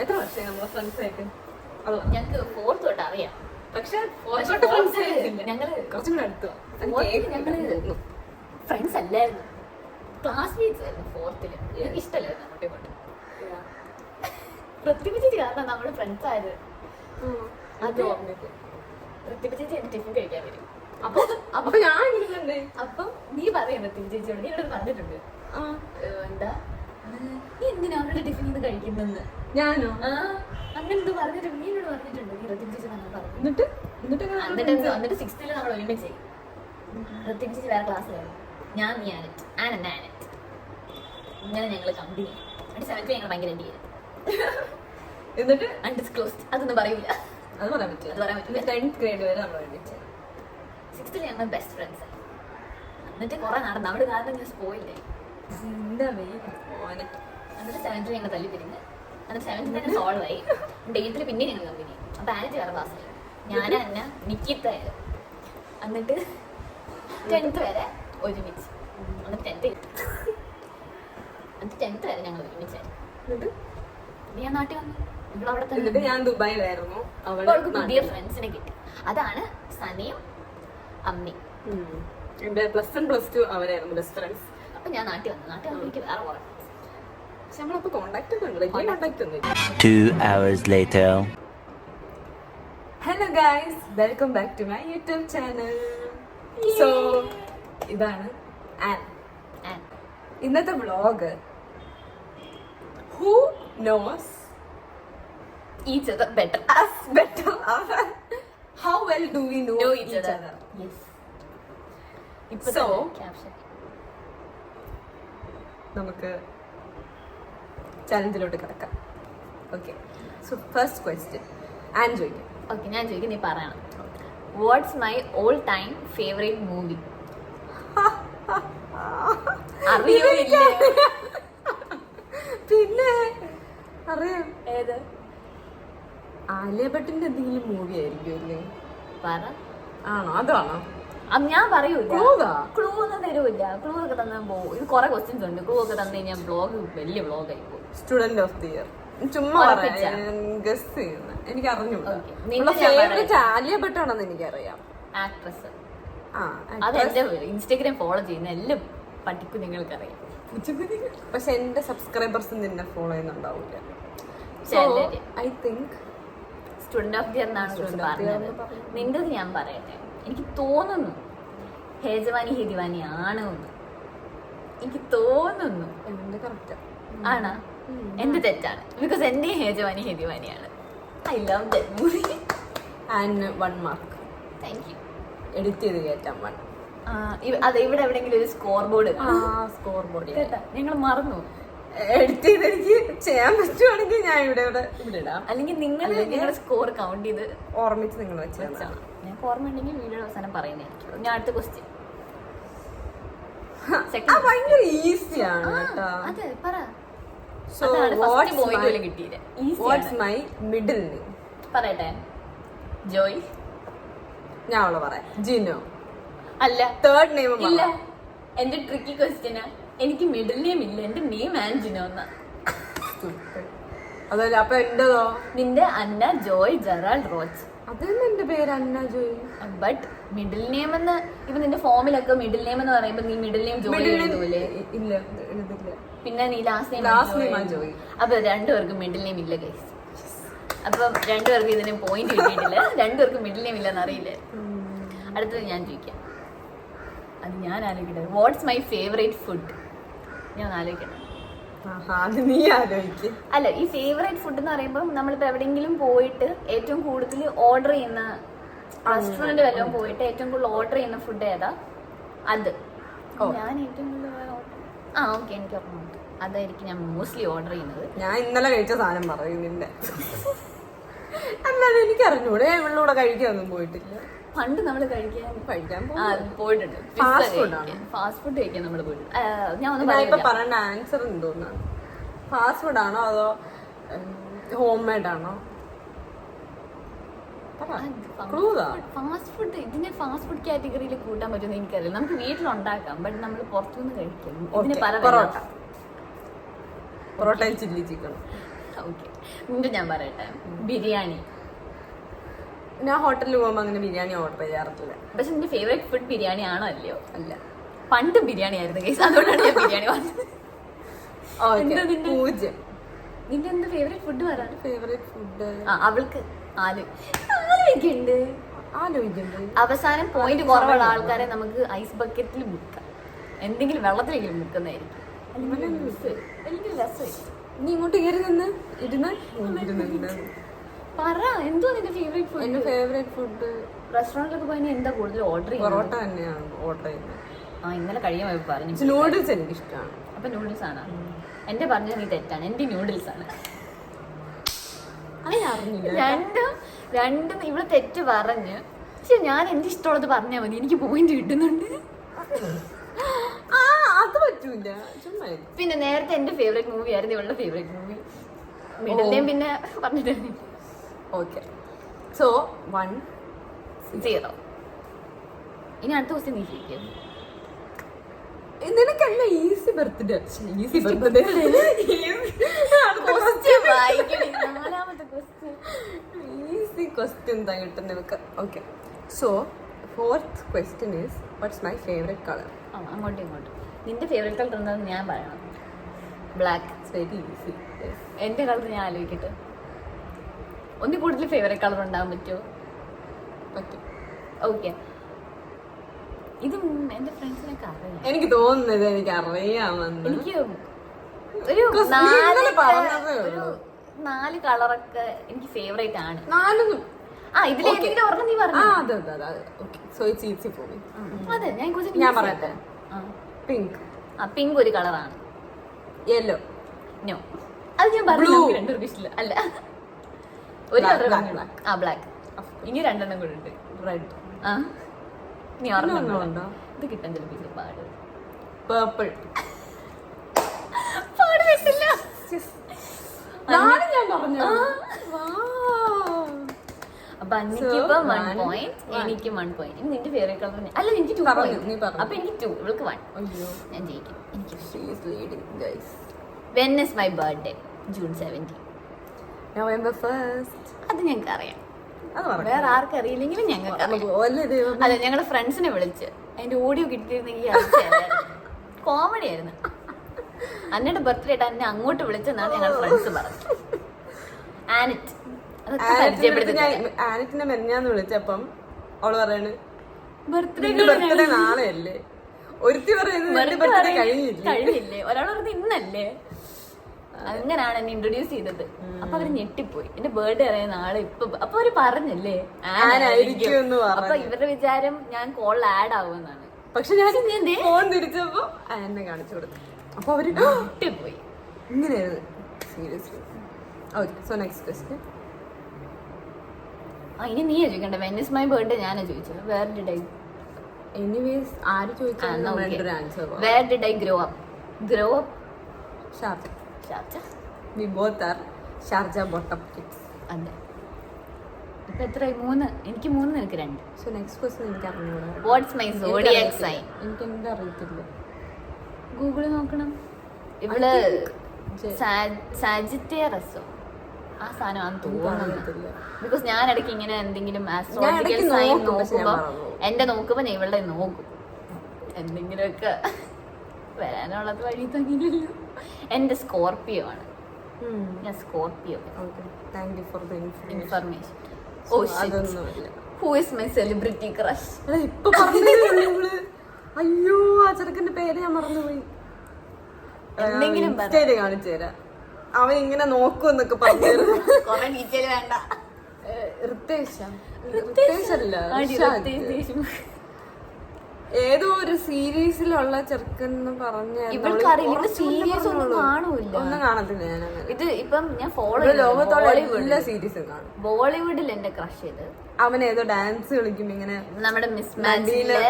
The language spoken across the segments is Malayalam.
എത്ര വർഷമായി നമ്മളെ ഫ്രണ്ട്സ് ആയിട്ട്? ഞങ്ങൾക്ക് 4th തൊട്ട് അറിയാം. പക്ഷെ ഞങ്ങള് കുറച്ചും കൂടെ അടുത്തു ഞങ്ങള് ഫ്രണ്ട്സ് അല്ലായിരുന്നു, ക്ലാസ്മേറ്റ്സ് ആയിരുന്നു 4th. എനിക്ക് ഇഷ്ടമല്ലായിരുന്നു അങ്ങോട്ടും ഇങ്ങോട്ടും. പ്രതിഭ ചേച്ചി കാരണം നമ്മള് ഫ്രണ്ട്സ് ആയത്. അത് പ്രതിഭ ചേച്ചി എന്റെ ടിഫിൻ കഴിക്കാൻ വരും. അപ്പൊ ഞാൻ ഇരിക്കണ്ടേ? അപ്പം നീ പറയാം പ്രതിഭ ചേച്ചിയോട്, നീ ഇവിടെ പറഞ്ഞിട്ടുണ്ട് എന്താ നീ എന്തിനാ അവരുടെ ടിഫിൻ ഇത് കഴിക്കുന്നെന്ന്. ഞാനോ? അങ്ങനെ എന്തോ പറഞ്ഞിട്ടുണ്ട്, നീ എന്നോട് പറഞ്ഞിട്ടുണ്ട്. നീ പ്രതിഭ ചേച്ചി തന്നെ പറഞ്ഞു. എന്നിട്ട് 6th നമ്മൾ ഒരുമിച്ച് പ്രതിഭ ചേച്ചി വേറെ ക്ലാസ്സിലായിരുന്നു, ഞാൻ നീ ആനറ്റ് ഇങ്ങനെ ഞങ്ങള് കമ്പനി. 7th ഞങ്ങൾ ഭയങ്കര എൻഡ് ചെയ്തു. എന്നിട്ട് അൺഡിസ്ക്ലോസ്ഡ്, അതൊന്നും പറയൂല. അത് പറയാൻ പറ്റില്ല. 10th grade വരെ നമ്മൾ ഒരുമിച്ച്. 6th ഞങ്ങൾ ബെസ്റ്റ് ഫ്രണ്ട്സ് ആയി. എന്നിട്ട് കുറെ നടന്നു അവിടെ കാരണം ഞാൻ സ്പോയില്ലേ. എന്നിട്ട് 7th ഞങ്ങൾ തല്ലി പിരിഞ്ഞ്. എന്നിട്ട് 7th തന്നെ സോൾവ് ആയി. 8th പിന്നെ ഞങ്ങൾ കമ്പനി. അപ്പൊ ആനറ്റ് വേറെ ക്ലാസ്സിലായി, ഞാൻ അന്ന നിക്കിത്തായത്. എന്നിട്ട് 10th വരെ ഒരുമിച്ച്. എന്നിട്ട് 10th വരെ ഞങ്ങൾ ഒരുമിച്ചായിരുന്നു. ഞാൻ നാട്ടിൽ വന്നു. ഇവിടെ അവിടെ തന്നെ ഞാൻ ദുബായിലായിരുന്നു. അവൾക്ക് പുതിയ ഫ്രണ്ട്സിനെ കിട്ടി. അതാണ് സനയും അമ്മി. എന്റെ +1 +2 അവരായിരുന്നു ബെസ്റ്റ് ഫ്രണ്ട്സ്. അപ്പൊ ഞാൻ നാട്ടിൽ വന്നു. നാട്ടിൽ വന്നു എനിക്ക് വേറെ കുറെ പക്ഷെ നമ്മളപ്പോ കോണ്ടാക്ട് ഒക്കെ ഉണ്ട്. വലിയ കോണ്ടാക്ട് ഒന്നും. 2 hours later. Hello guys, welcome back to my YouTube channel. So ഇതാണ് ആൻ. ഇന്നത്തെ vlog who knows each other better. us better. How well do we know each other? Yes. So caption നമുക്ക് ചലഞ്ചിലോട്ട് കിടക്കാം. ഓക്കെ, സോ ഫസ്റ്റ് ക്വസ്റ്റ്യൻ ആൻ ചോദിക്കും. ഓക്കെ, ഞാൻ ചോദിക്കും, നീ പറയണം. What's my all time favourite movie? അറിയില്ല. പിന്നെ അറിയാം. ഏത്? ആലിയ ഭട്ടിന്റെ എന്തെങ്കിലും മൂവി ആയിരിക്കും അല്ലേ? പറ. ആണോ? അതാണോ? ഞാൻ പറയൂല. ക്ലൂ ഒന്നും തരൂല്ല. ക്ലൂ ഒക്കെ തന്നെ പോകും. ഇത് കുറെ ക്വസ്റ്റ്യൻസ് ഉണ്ട്. ക്ലൂ ഒക്കെ തന്നു കഴിഞ്ഞാൽ ബ്ലോഗ് വലിയ ബ്ലോഗ് ആയി പോകും. സ്റ്റുഡന്റ് ഓഫ് ദി ഇയർ ചുമ്മാ ഗസ് ചെയ്യുന്ന എനിക്ക് അറിഞ്ഞൂടാ. ആലിയ ഭട്ടാണെന്ന് എനിക്കറിയാം. ആക്ട്രസ്. അത് എന്റെ ഇൻസ്റ്റാഗ്രാം ഫോളോ ചെയ്യുന്ന എല്ലാം പഠിക്കും, നിങ്ങൾക്കറിയാം. പക്ഷെ എന്റെ സബ്സ്ക്രൈബേഴ്സ് നിന്നെ ഫോളോ ചെയ്യുന്നുണ്ടാവില്ല. I think student of the year എന്നാണ് പറഞ്ഞത്. നിന്റെ ഞാൻ പറയട്ടെ, എനിക്ക് തോന്നുന്നു ഹേജവാനി ഹെദിവാനി ആണ് എന്ന് എനിക്ക് തോന്നുന്നു. ആണോ? എന്ത് തെറ്റാണ്? ബിക്കോസ് എന്റെ ഹേജവാനി ഹെദിവാനിയാണ്. I love that movie. And 1 mark. Thank you. Edit ചെയ്ത് കയറ്റാൻ 1. അതെ, ഇവിടെ എവിടെയെങ്കിലും ഒരു സ്കോർ ബോർഡ് കേട്ടാ, ഞങ്ങൾ മറന്നു. എഡിറ്റ് ചെയ്ത് എനിക്ക് ചെയ്യാൻ പറ്റുവാണെങ്കിൽ ഞാൻ ഇവിടെ ഇടാം. അല്ലെങ്കിൽ നിങ്ങൾ നിങ്ങളുടെ സ്കോർ കൗണ്ട് ചെയ്ത് ഓർമ്മിച്ച് നിങ്ങൾ വെച്ചാണ്. ഞങ്ങൾക്ക് ഓർമ്മ ഉണ്ടെങ്കിൽ വീഡിയോ അവസാനം പറയുന്നതായിരിക്കും. ഞാൻ അടുത്ത ക്വസ്റ്റ്യൻ. ഭയങ്കര ഈസിയാണ് കേട്ടോ. അതെ, പറ. So what's my middle name? പറയട്ടെ. ജോയ്. ഞാൻ അവളെ പറയാം. ജിനോ. അല്ല, തേർഡ് നെയിം ഇല്ല. എന്റെ ട്രിക്കി ക്വസ്റ്റ്യനാ. എനിക്ക് മിഡിൽ നെയിം ഇല്ല. എന്റെ നെയിം ആൻജിനോ എന്നാ. അതല്ല, അപ്പൊ എന്റേതോ? നിന്റെ അന്ന ജോയ് ജെറാൾഡ് റോച്ച്. അതന്നെ എന്റെ പേര്, അന്ന ജോയ്. ബട്ട് മിഡിൽ നെയിം എന്ന് ഇപ്പൊ നിന്റെ ഫോമിലൊക്കെ മിഡിൽ നെയിം എന്ന് പറയുമ്പോ നീ മിഡിൽ നെയിം ജോയ് എഴുതൂലേ? ഇല്ല. പിന്നെ നീ ലാസ്റ്റ് നെയിം ജോയ്. അപ്പൊ രണ്ടുപേർക്കും മിഡിൽ നെയിം ഇല്ല ഗൈസ്. അപ്പൊ രണ്ടുപേർക്കും ഇതിന് പോയിന്റ് കിട്ടിയിട്ടില്ല. രണ്ടുപേർക്കും മിഡിൽ നെയിം ഇല്ലെന്ന് അറിയില്ലേ? അടുത്തത് ഞാൻ ചോദിക്കാം. അത് ഞാൻ ആലോചിക്കട്ടെ. What's my favourite food? ഞാൻ ആലോചിക്കട്ടെ. നീ ആലോചിക്കും. അല്ല, ഈ ഫേവറേറ്റ് ഫുഡ് എന്ന് പറയുമ്പോൾ നമ്മളിപ്പോ എവിടെയെങ്കിലും പോയിട്ട് ഏറ്റവും കൂടുതൽ ഓർഡർ ചെയ്യുന്ന റെസ്റ്റോറന്റ് വല്ലതും പോയിട്ട് ഏറ്റവും കൂടുതൽ ഓർഡർ ചെയ്യുന്ന ഫുഡ് ഏതാ? അത് ഞാൻ ഏറ്റവും കൂടുതൽ ഓക്കെ, എനിക്ക് ഓർമ്മയുണ്ട്. അതായിരിക്കും ഞാൻ മോസ്റ്റ്ലി ഓർഡർ ചെയ്യുന്നത്. ഞാൻ ഇന്നലെ കഴിച്ച സാധനം പറയുന്നില്ല. അല്ലാതെ എനിക്ക് അറിഞ്ഞൂടെ. ഞാൻ ഇവളുടെ കഴിക്കാനൊന്നും പോയിട്ടില്ല. പണ്ട് നമ്മൾ കഴിക്കാൻ പോയിട്ടുണ്ട്. ഫാസ്റ്റ് ഫുഡ് കഴിക്കാൻ നമ്മൾ പോയിട്ടുണ്ട്. ഞാൻ ഒന്ന് പറയേണ്ട ആൻസർ എന്തോന്നാണ്? ഫാസ്റ്റ് ഫുഡ് ആണോ അതോ ഹോം മെയ്ഡ് ആണോ? ഫാസ്റ്റ് ഫുഡ് ഇതിനെ ഫാസ്റ്റ് ഫുഡ് കാറ്റഗറിയിൽ കൂട്ടാൻ പറ്റുമെന്ന് എനിക്കറിയില്ല. നമുക്ക് വീട്ടിലുണ്ടാക്കാം, ബട്ട് നമ്മൾ പുറത്തുനിന്ന് കഴിക്കും. ഇതിന് പൊറോട്ട, ചില്ലി ചിക്കൻ. ഓക്കെ, നിന്റെ ഞാൻ പറയട്ടെ. ബിരിയാണി. ഞാൻ ഹോട്ടലിൽ പോകുമ്പോൾ അങ്ങനെ ബിരിയാണി ഓർഡർ ചെയ്യാറില്ല. പക്ഷെ നിന്റെ ഫേവറേറ്റ് ഫുഡ് ബിരിയാണി ആണോ അല്ലയോ? അല്ല, പണ്ട് ബിരിയാണി ആയിരുന്നു കേസ്, അതുകൊണ്ടാണ് ഞാൻ ബിരിയാണി പറഞ്ഞത്. എന്താ നിന്റെ 0. നിന്റെ എന്ത് ഫേവറേറ്റ് ഫുഡ് പറയാൻ? ഫേവറേറ്റ് ഫുഡ് അവൾക്ക് ആലോചിക്കുന്നുണ്ട്. ആലോചിക്കുന്നുണ്ട്. അവസാനം പോയിന്റ് കുറവുള്ള ആൾക്കാരെ നമുക്ക് ഐസ് ബക്കറ്റിൽ മുക്കാം, എന്തെങ്കിലും വെള്ളത്തിലെങ്കിലും മുക്കുന്നതായിരിക്കും. അല്ലെങ്കിൽ രസം. നീ ഇങ്ങോട്ട് കയറി നിന്ന് ഇരുന്ന് പറ, എന്തോ നിന്റെ ഫേവറേറ്റ് ഫുഡ്? എന്റെ ഫേവറേറ്റ് ഫുഡ് റെസ്റ്റോറൻറ്റിലൊക്കെ പോയി എന്താ കൂടുതൽ ഓർഡർ ചെയ്യുന്നത്? പൊറോട്ട തന്നെയാണ് ഓർഡർ ചെയ്യുന്നത്. ഇന്നലെ കഴിയാൻ പോയി പറഞ്ഞു. നൂഡിൽസ് എനിക്ക് ഇഷ്ടമാണ്. അപ്പൊ നൂഡിൽസ് ആണ്. എന്റെ പറഞ്ഞത് നീ തെറ്റാണ്, എന്റെ നൂഡിൽസ് ആണ്. രണ്ടും ഇവിടെ തെറ്റ് പറഞ്ഞ്. പക്ഷെ ഞാൻ എന്റെ ഇഷ്ടമുള്ളത് പറഞ്ഞാൽ മതി, എനിക്ക് പോയിന്റ് കിട്ടുന്നുണ്ട്. അത് പറ്റൂല, ചുമ്മാ. പിന്നെ നേരത്തെ എന്റെ ഫേവറേറ്റ് മൂവി ആയിരുന്നു ഇവളുടെ ഫേവറേറ്റ് മൂവി. മിഡിൽ പിന്നെ പറഞ്ഞിട്ട് ഓക്കെ. സോ 1-0. ഇനി അടുത്ത ക്വസ്റ്റ്യൻ നീ ചോദിക്കും. നിനക്കല്ല easy birthday. Easy birthday. Easy question എന്താ കിട്ടും നിനക്ക്? Okay. So 4th question is what's my favorite color? അങ്ങോട്ടും ഇങ്ങോട്ടും. നിന്റെ ഫേവറേറ്റ് കളർ എന്താണെന്ന് ഞാൻ പറയണം. ബ്ലാക്ക്. Very easy. എന്റെ കളർ ഞാൻ ആലോചിക്കട്ടെ. ഒന്നിൽ കൂടുതൽ ഫേവറേറ്റ് കളർ ഉണ്ടാകാൻ പറ്റുമോ? പറ്റും. ഓക്കെ. ഇത് എന്റെ ഫ്രണ്ട്സിനൊക്കെ അറിയാം. എനിക്ക് തോന്നുന്നത് എനിക്ക് അറിയാമെന്ന്. എനിക്ക് ഒരു 4 കളറൊക്കെ എനിക്ക് ഫേവറേറ്റ് ആണ്. 4 ഇതിലേതെങ്കിലും ഒരെണ്ണം നീ പറഞ്ഞു. അതെ, ഞാൻ പറയട്ടെ. പിങ്ക്. പിങ്ക് ഒരു കളറാണ്. യെല്ലോ. നോ, അത് ഞാൻ പറഞ്ഞു. രണ്ടുപേർക്കും ഇഷ്ടമില്ല. അല്ല, ഒരു കളർ. ബ്ലാക്ക്. ഇനി 2 എണ്ണം കൂടെ ഉണ്ട്. റെഡ്. നീ ഓർമ്മ ഇത് കിട്ടാൻ ചിലപ്പോൾ പാട്. പേർപ്പിൾ. പാട് വെച്ചില്ല. ഞാൻ പറഞ്ഞു. അപ്പൊ എനിക്കിപ്പോ 1 point, എനിക്ക് 1 point. നിന്റെ ഫേവറേറ്റ് കളർ അല്ല, എനിക്ക് 2 point. അപ്പൊ എനിക്ക് 2, ഇവൾക്ക് 1. ഞാൻ ജയിക്കും. When is my birthday? June 17. November 1st. അത് ഞങ്ങൾക്ക് അറിയാം. വേറെ ആർക്കും അറിയില്ലെങ്കിലും ഞങ്ങൾക്ക് അല്ല, ഞങ്ങളുടെ ഫ്രണ്ട്സിനെ വിളിച്ച് അതിന്റെ ഓഡിയോ കിട്ടിയിരുന്നെങ്കിൽ കോമഡി ആയിരുന്നു. അന്നയുടെ ബർത്ത്ഡേ ആയിട്ട് എന്നെ അങ്ങോട്ട് വിളിച്ചെന്നാണ് ഞങ്ങളുടെ ഫ്രണ്ട്സ് പറഞ്ഞത്. ആനിറ്റ് ആനിറ്റിനെ മെഞ്ഞാന്ന് വിളിച്ചപ്പം അവള് പറയാണ് ബർത്ത്ഡേ നാളെയല്ലേ. ഒരുത്തി പറയുന്നത് കഴിഞ്ഞില്ലേ, ഒരാൾ പറഞ്ഞത് ഇന്നല്ലേ. അങ്ങനെയാണ് എന്നെ ഇൻട്രൊഡ്യൂസ് ചെയ്തത്. അപ്പൊ അവര് ഞെട്ടിപ്പോയി. എന്റെ ബർത്ത്ഡേ അറിയുന്ന ആള് ഇപ്പൊ. അപ്പൊ അവര് പറഞ്ഞല്ലേ അപ്പൊ ഇവരുടെ വിചാരം ഞാൻ കോളിൽ ആഡ് ആവുമെന്നാണ്. പക്ഷെ ഞാൻ ഫോൺ തിരിച്ചപ്പോ എന്നെ കാണിച്ചു കൊടുത്തു. അപ്പൊ അവര് ഞെട്ടിപ്പോയി. ഇങ്ങനെയായിരുന്നു seriously. Okay, so next question. ഇനി നീ ചോദിക്കണ്ടേ? വെൻ ഇസ് മൈ ബർത്ത്ഡേ ഞാനാ ചോദിച്ചത്. വേർ ഡിഡ് ഐ എനിവേസ് ആര് ചോദിച്ചാലും where did I grow up? Grow up Sharjah. Sharjah. We both are Sharjah bottom kids. അതെ. ഇപ്പൊ എത്രയായി? 3. എനിക്ക് 3, നിനക്ക് 2. സോ നെക്സ്റ്റ് ക്വസ്റ്റ്യൻ എനിക്ക് അറിഞ്ഞൂടാ. What's my zodiac sign? എനിക്ക് എന്താ അറിയത്തില്ല. ഗൂഗിളിൽ നോക്കണം. ഇവള് സാജിറ്റേറിയസോ ആ സാധനമാണെന്ന് തോന്നുന്നു. ബിക്കോസ് ഞാൻ ഇടയ്ക്ക് ഇങ്ങനെ എന്തെങ്കിലും ആസ്ട്രോളജിക്കൽ സൈൻ നോക്കുമ്പോ നോക്കുമ്പോ ഞാൻ ഇവളുടെ നോക്കും. എന്തെങ്കിലുമൊക്കെ വരാനുള്ളത് വഴി തങ്ങില്ലല്ലോ. എന്റെ സ്കോർപിയോ ആണ്. ഞാൻ Scorpio. Information. Who is my celebrity crush? ഇപ്പൊ പറഞ്ഞത്. അയ്യോ, ആ ചെറുക്കന്റെ പേര് ഞാൻ മറന്നുപോയി. എന്തെങ്കിലും കാണിച്ചു തരാം. അവൻ ഇങ്ങനെ നോക്കൂന്നൊക്കെ പറഞ്ഞു. കൊറേ ഡീറ്റെയിൽ വേണ്ട. റിത്തേഷ് അല്ല, ഏതോ ഒരു സീരീസിലുള്ള ചെറുക്കൻ പറഞ്ഞ. സീരീസ് ഒന്നും കാണൂല. ഒന്നും കാണത്തില്ല ഞാൻ. ഇത് ഇപ്പം ഞാൻ ഫോളോ ലോകത്തോടെ എല്ലാ സീരീസും കാണും. ബോളിവുഡിൽ എന്റെ ക്രഷ് ചെയ്ത് അവൻ ഏതോ ഡാൻസ് കളിക്കും ഇങ്ങനെ. നമ്മുടെ മിസ് മാച്ചിലെ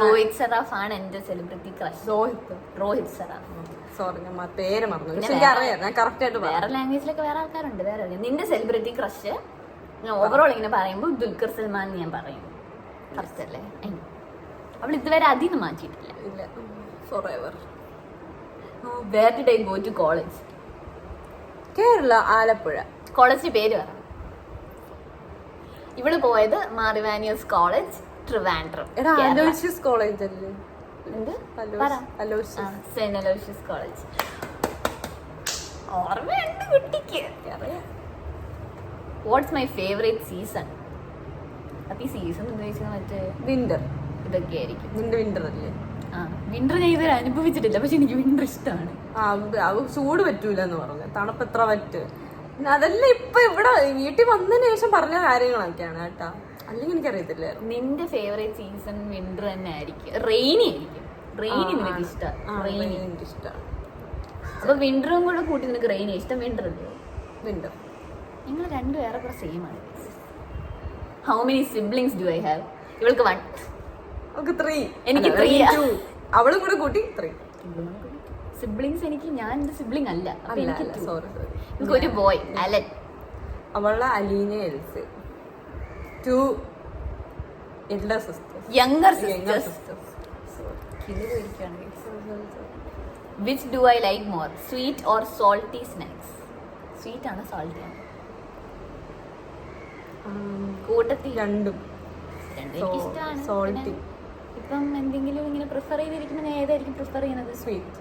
റോഹിത് സറാഫ് ആണ് എന്റെ സെലിബ്രിറ്റി ക്രഷ്. റോഹിത് സറാഫ്. സോറി, ഞാൻ പേര് മറന്നു. എനിക്കറിയാം, ഞാൻ കറക്റ്റ് ആയിട്ട്. വേറെ ലാംഗ്വേജിലൊക്കെ വേറെ ആൾക്കാരുണ്ട്. വേറെ നിന്റെ സെലിബ്രിറ്റി ക്രഷ് ഞാൻ ഓവറോൾ ഇങ്ങനെ പറയുമ്പോൾ ദുൽഖർ സൽമാൻ ഞാൻ പറയും. കറക്റ്റ് അല്ലേ? അവൾ ഇതുവരെ അതിന്ന് മാറ്റിയിട്ടില്ല. Forever. Where did I go to college? Kerala, Alappuzha. കോളേജിന്റെ പേര് പറ. ഇവള് പോയത് മാറിവാനിയസ് കോളേജ്, ട്രിവാൻഡ്രം. എടാ അലോഷ്യസ് കോളേജ് അല്ലേ? എന്ത് സെന്റ് അലോഷ്യസ് കോളേജ്. ഓർമ്മയുണ്ട് കുട്ടിക്ക്. What's my favourite season? അപ്പൊ ഈ സീസൺ ഉദ്ദേശിക്കുന്നത് മറ്റേ വിന്റർ. ഇതൊക്കെ ആയിരിക്കും. വിന്റർ അല്ലേ? ആ വിന്റർ ഞാൻ ഇതുവരെ അനുഭവിച്ചിട്ടില്ല, പക്ഷെ എനിക്ക് വിന്റർ ഇഷ്ടമാണ്. ചൂട് പറ്റൂല എന്ന് പറഞ്ഞു. തണുപ്പ് എത്ര പറ്റും അതല്ല. ഇപ്പൊ ഇവിടെ വീട്ടിൽ വന്നതിന് ശേഷം പറഞ്ഞ കാര്യങ്ങളൊക്കെയാണ് കേട്ടാ, അല്ലെങ്കിൽ എനിക്കറിയത്തില്ലായിരുന്നു. നിന്റെ ഫേവറേറ്റ് സീസൺ വിന്റർ തന്നെ ആയിരിക്കും. റെയിനി ആയിരിക്കും. റെയിനി നിനക്ക് ഇഷ്ടമാണ്. റെയിനി എനിക്ക് ഇഷ്ടമാണ്. അപ്പൊ വിന്ററും കൂടെ കൂട്ടി നിനക്ക് റെയിനി ഇഷ്ടം? വിന്റർ അല്ലേ? വിന്റർ. നിങ്ങൾ രണ്ടും ഏറെക്കുറെ സെയിം ആണ്. How many siblings do I have? ഇവൾക്ക് 1. അവൾക്ക് 3. എനിക്ക് 3. അവളും കൂടെ കൂട്ടി 3 സിബ്ലിങ്സ്. ഞാൻ എന്റെ സിബ്ലിംഗ് അല്ല. അപ്പൊ എനിക്ക് സോറി. എനിക്ക് ഒരു ബോയ് അലൻ. അവളുടെ Aleena, LC. 2 elder sisters. Younger sisters. Which do I like more? Sweet or salty snacks? Sweet ആണോ salty ആണോ? കൂട്ടത്തിൽ രണ്ടും ഇഷ്ടമാണ്. സോൾട്ടി. ഇപ്പം എന്തെങ്കിലും ഇങ്ങനെ പ്രിഫർ ചെയ്തിരിക്കുമ്പോൾ ഞാൻ ഏതായിരിക്കും പ്രിഫർ ചെയ്യുന്നത്? സ്വീറ്റ്.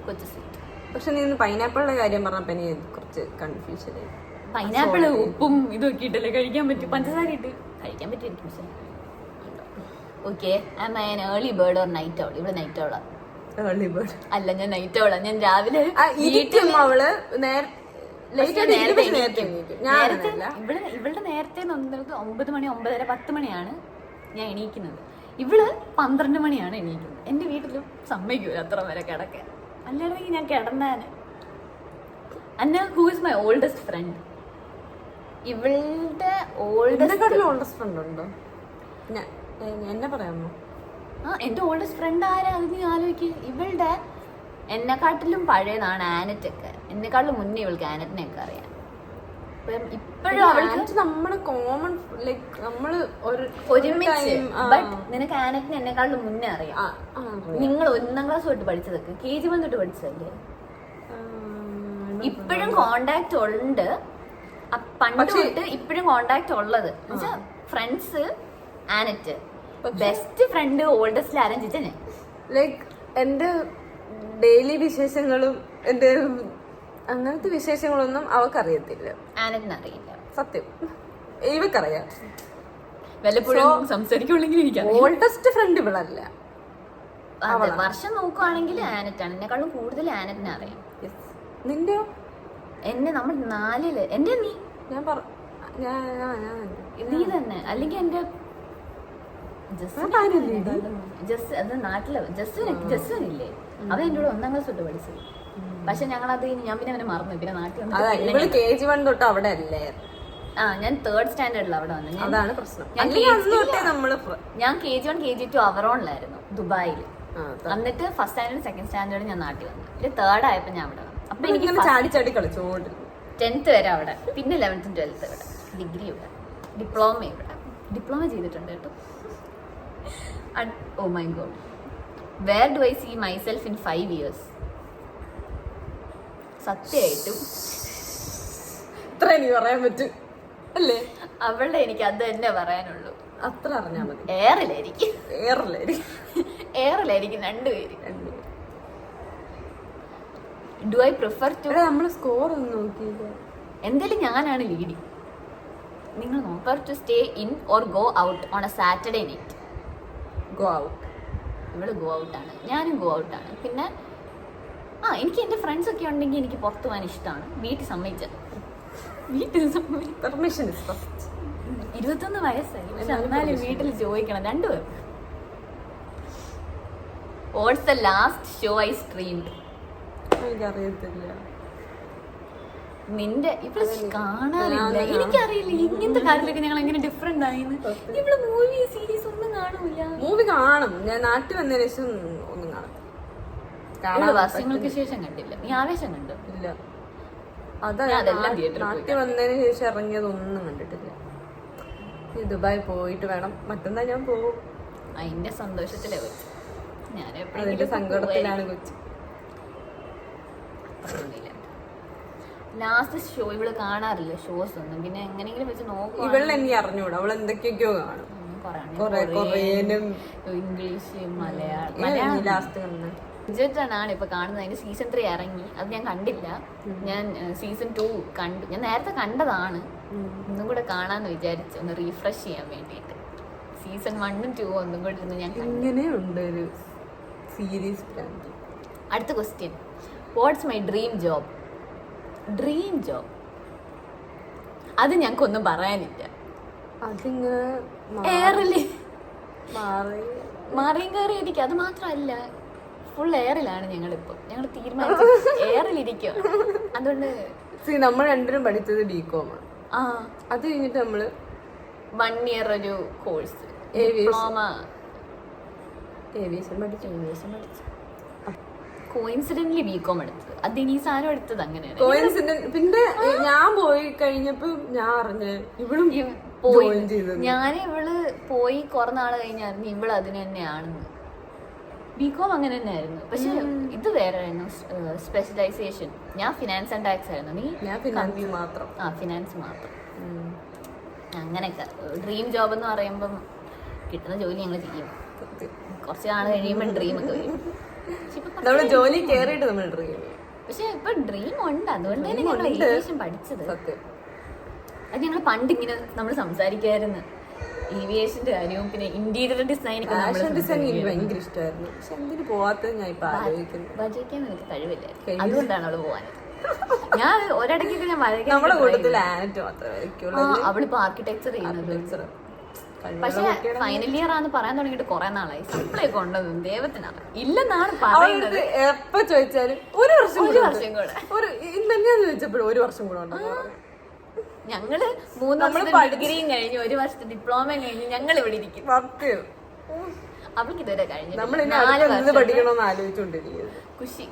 കൊച്ചു സ്വീറ്റ്. പക്ഷെ നീ പൈനാപ്പിളിന്റെ കാര്യം പറഞ്ഞപ്പോ എനിക്ക് കുറച്ച് കൺഫ്യൂഷൻ ആയി. പൈനാപ്പിള് ഉപ്പും ഇതൊക്കെ ഇട്ടല്ലേ കഴിക്കാൻ പറ്റും? പഞ്ചസാര ഇട്ട് കഴിക്കാൻ പറ്റുമായിരിക്കും. പക്ഷെ okay. Am I an early bird or night owl? ഇവിടെ നൈറ്റ് ഔളാ. ഏർലി ബേർഡ് അല്ല, ഞാൻ നൈറ്റ് ഔളാ. ഞാൻ രാവിലെ അവള് ഇവളുടെ നേരത്തെ 9 മണി 9:30 10 മണിയാണ് ഞാൻ എണീക്കുന്നത്. ഇവള് 12 മണിയാണ് എണീക്കുന്നത്. എന്റെ വീട്ടിലും സമ്മതിക്കൂല അത്ര വരെ കിടക്കാൻ. അല്ലാണെങ്കിൽ ഞാൻ കിടന്നാന്. Anna who is my oldest friend? ഇവളുടെ ഓൾഡസ്റ്റ് ഫ്രണ്ട് ഉണ്ടോ? എന്നെ പറയാമോ? എന്റെ ഓൾഡസ്റ്റ് ഫ്രണ്ട് ആരാ? അത് നീ ആലോചിക്കും. ഇവളുടെ എന്നെക്കാട്ടിലും പഴയതാണ് ആനറ്റൊക്കെ. എന്നെക്കാട്ടിലും മുന്നേ ഇവൾക്ക് ആനറ്റിനെയൊക്കെ അറിയാം. ഇപ്പോഴും അവൾക്ക് നമ്മള് കോമൺ ലൈക്ക് നമ്മള് ഒരുമിച്ച്. ബട്ട് നിനക്ക് ആനറ്റിനെ എന്നെക്കാട്ടിലും മുന്നേ അറിയാം. നിങ്ങൾ 1ാം ക്ലാസ് തൊട്ട് പഠിച്ചതൊക്കെ KG1 തൊട്ട് പഠിച്ചതല്ലേ? ഇപ്പോഴും കോണ്ടാക്ട് ഉണ്ട്. പണ്ട് തൊട്ട് ഇപ്പോഴും കോണ്ടാക്ട് ഉള്ളത് friends. Annette best friend. Oldest ആരും ചിച്ചനെ. ലൈക്ക് എന്റെ ഡെയിലി വിശേഷങ്ങളും എന്റെ അങ്ങനത്തെ വിശേഷങ്ങളൊന്നും അവക്കറിയത്തില്ല. ആനറ്റിനറിയില്ല. സത്യം. ഇവക്കറിയാം. വല്ലപ്പോഴും സംസാരിക്കുള്ളെങ്കിൽ എനിക്ക് ഓൾഡസ്റ്റ് ഫ്രണ്ട് ഇവളല്ല. വർഷം നോക്കുവാണെങ്കിൽ ആനറ്റാണ്. എന്നെക്കാളും കൂടുതൽ ആനറ്റിനെ അറിയാം. നിന്റെയോ? എന്നെ നമ്മൾ 4-ല്. എന്റെ നീ നീ തന്നെ. അല്ലെങ്കിൽ എന്റെ അത് നാട്ടില് ജസ്വനില്ലേ? അവൻ എന്റെ കൂടെ 1ാം ക്ലാസ് തൊട്ട് പഠിച്ചത്. പക്ഷെ ഞങ്ങളത് ഞാൻ പിന്നെ അവനെ മറന്നു. പിന്നെ നാട്ടിൽ KG1 തൊട്ട് അവിടെ അല്ലേ? ഞാൻ 3rd സ്റ്റാൻഡേർഡിൽ അവിടെ വന്നു. അതാണ് പ്രശ്നം. ഞാൻ KG1 KG2 അവറോണിലായിരുന്നു ദുബായിൽ. എന്നിട്ട് 1st സ്റ്റാൻഡേർഡ് 2nd സ്റ്റാൻഡേർഡ് ഞാൻ നാട്ടിൽ വന്നു. പിന്നെ 3rd ആയപ്പോ ഞാൻ അവിടെ വന്നു. അപ്പൊ എനിക്ക് ചാടി കളിച്ചോണ്ട് 10th വരെ അവിടെ. പിന്നെ 11th 12th ഇവിടെ. ഡിഗ്രി ഇവിടെ. ഡിപ്ലോമ ഇവിടെ. ഡിപ്ലോമ ചെയ്തിട്ടുണ്ട് കേട്ടോ. Oh my god. Where do I see myself in 5 years? സത്യമായിട്ടും ഇത്ര എനിക്ക് പറയാൻ പറ്റും അല്ലേ? അവളുടെ എനിക്ക് അത് തന്നെ പറയാനുള്ളൂ. അത്ര അറിഞ്ഞാൽ മതി. എയറിലായിരിക്കും. രണ്ടുപേരും. Do I prefer to? നമ്മള് സ്കോർ ഒന്നും നോക്കിയില്ല. എന്തായാലും ഞാനാണ് ലീഡിങ്. നിങ്ങൾ prefer to stay in or go out on a Saturday night? Go out. ഇവള് ഗോ ഔട്ടാണ്. ഞാനും ഗോ ഔട്ടാണ്. പിന്നെ എനിക്ക് എൻ്റെ ഫ്രണ്ട്സ് ഒക്കെ ഉണ്ടെങ്കിൽ എനിക്ക് പുറത്തു പോകാൻ ഇഷ്ടമാണ്. വീട്ടിൽ സമ്മതിച്ച പെർമിഷൻ 21 വയസ്സായി. പക്ഷെ എന്നാലും വീട്ടിൽ ചോദിക്കണം രണ്ടുപേർ. What's the last show I streamed? എനിക്കറിയത്തില്ല. നിന്റെ ഇവിടെ കാണാറില്ല. എനിക്കറിയില്ല ഇങ്ങനത്തെ കാര്യത്തിലൊക്കെ ഞങ്ങൾ എങ്ങനെ ഡിഫറെന്റ് ആയിന്ന്. ഇവിടെ മൂവി സീരീസ് ഒന്നും കാണൂല. മൂവി കാണും. ഞാൻ നാട്ടിൽ വന്നതിന് ശേഷം ഒന്നും കാണും. വർഷങ്ങൾക്ക് ശേഷം കണ്ടില്ല. നീ ആവേശം കണ്ടു? ഇല്ല. നാട്ടിൽ വന്നതിന് ശേഷം ഇറങ്ങിയതൊന്നും കണ്ടിട്ടില്ല. ദുബായ് പോയിട്ട് വേണം. മറ്റന്നാ ഞാൻ പോകും. അതിന്റെ സന്തോഷത്തിലെ കൊച്ചു. ഞാൻ അതിന്റെ സങ്കടത്തിലാണ് കൊച്ചു. ലാസ്റ്റ് ഷോ ഇവള് കാണാറില്ല ഷോസ് ഒന്നും. പിന്നെ എങ്ങനെയെങ്കിലും വെച്ച് നോക്കും. ഇവളെ എനിക്ക് അറിഞ്ഞൂടാ, അവൾ എന്തൊക്കെയൊക്കെയോ കാണും. കൊറിയനും ഇംഗ്ലീഷ്, മലയാളം. ലാസ്റ്റ് കണ്ടത് ആണ് ഇപ്പൊ കാണുന്നത്. അതിന്റെ സീസൺ 3 ഇറങ്ങി. അത് ഞാൻ കണ്ടില്ല. ഞാൻ സീസൺ 2 കണ്ടു. ഞാൻ നേരത്തെ കണ്ടതാണ്. ഒന്നും കൂടെ കാണാന്ന് വിചാരിച്ചു, ഒന്ന് റീഫ്രഷ് ചെയ്യാൻ വേണ്ടിയിട്ട്. സീസൺ 1ഉം 2ഉം ഒന്നും കൂടെ ഇരുന്ന് ഞാൻ ഇങ്ങനെയുണ്ട് ഒരു സീരീസ്. അടുത്ത question, what's my dream job? Dream job അത് ഞങ്ങൾക്കൊന്നും പറയാനില്ല. അതിങ്ങനെ എയറില് മാറിയും കയറി ഇരിക്കുക. അത് മാത്രമല്ല, ഫുൾ എയറിലാണ് ഞങ്ങളിപ്പോ. ഞങ്ങൾ തീരുമാനിച്ചു എയറിലിരിക്കുക. അതുകൊണ്ട് നമ്മൾ രണ്ടുപേരും പഠിച്ചത് ബികോം ആണ്. അത് കഴിഞ്ഞിട്ട് നമ്മള് 1 year ഒരു കോഴ്സ് ഏവിയേഷൻ പഠിച്ചു. കോയിൻസിഡന്റ്ലി ബികോം എടുത്തത്. അത് ഇനി സാധനം എടുത്തത് അങ്ങനെയാണ്. പിന്നെ ഞാൻ പോയി കഴിഞ്ഞപ്പോ ഞാൻ അറിഞ്ഞ ഇവളും ജോയിൻ ചെയ്തത്. ഇവള് പോയി കുറെ നാള് കഴിഞ്ഞായിരുന്നു ഇവള് അതിന് തന്നെയാണെന്ന്. ബികോം അങ്ങനെ തന്നെയായിരുന്നു. പക്ഷെ ഇത് വേറെ ആയിരുന്നു സ്പെഷ്യലൈസേഷൻ. ഞാൻ ഫിനാൻസ് ആൻഡ് ടാക്സ് ആയിരുന്നു. നീ മാത്രം. ഫിനാൻസ് മാത്രം. അങ്ങനെയൊക്കെ ഡ്രീം ജോബ് എന്ന് പറയുമ്പം കിട്ടുന്ന ജോലി ഞങ്ങൾ ചെയ്യും. കുറച്ച് നാൾ കഴിയുമ്പോൾ ഡ്രീം ഒക്കെ വരും. നമ്മള് ജോലി കേറിയിട്ട് നമ്മൾ ഡ്രീം. പക്ഷെ ഇപ്പൊ ഡ്രീം ഉണ്ട്. അതുകൊണ്ട് തന്നെ ഞങ്ങൾ ഏവിയേഷൻ പഠിച്ചത്. അത് ഞങ്ങൾ പണ്ടിങ്ങനെ നമ്മൾ സംസാരിക്കായിരുന്നു ഏവിയേഷന്റെ കാര്യവും പിന്നെ ഇന്റീരിയർ ഡിസൈൻ ഭയങ്കര ഇഷ്ടമായിരുന്നു. പക്ഷെ എന്തിനു പോവാത്തത് ഞാൻ ഇപ്പൊ ആലോചിക്കുന്നു. വരയ്ക്കാൻ എനിക്ക് കഴിവില്ല. അതുകൊണ്ടാണ് അവള് പോവാനത്. ഞാൻ ഒരിടയ്ക്കൊക്കെ ഞാൻ വരയ്ക്കാൻ നമ്മുടെ കൂട്ടത്തിൽ ആനറ്റ് മാത്രമേ വരയ്ക്കുള്ളൂ. അവളിപ്പോ ആർക്കിടെക്ചർ ചെയ്യുന്നത്. പക്ഷെ ഫൈനൽ ഇയർ ആണെന്ന് പറയാൻ തുടങ്ങിയിട്ട് കുറെ നാളായി. സപ്ലൈ കൊണ്ടതും ദൈവത്തിനാണ് ഇല്ലെന്നാണ് പറയുന്നത്. എപ്പോ ചോദിച്ചാലും ഒരു വർഷം കൂടെ ഇന്നെന്നെ ചോദിച്ചപ്പോഴും 1 വർഷം കൂടെ ഉണ്ടെന്ന് പറഞ്ഞു. ഞങ്ങള് 3 വർഷത്തെ ഡിഗ്രിയും കഴിഞ്ഞ് 1 വർഷത്തെ ഡിപ്ലോമയും കഴിഞ്ഞ് ഞങ്ങൾ ഇവിടെ ഇരിക്കും. അവൾക്ക് ഇതുവരെ കഴിഞ്ഞു. നമ്മൾ പഠിക്കണമെന്ന് ആലോചിച്ചോണ്ടിരിക്കുന്നത്. കുശി.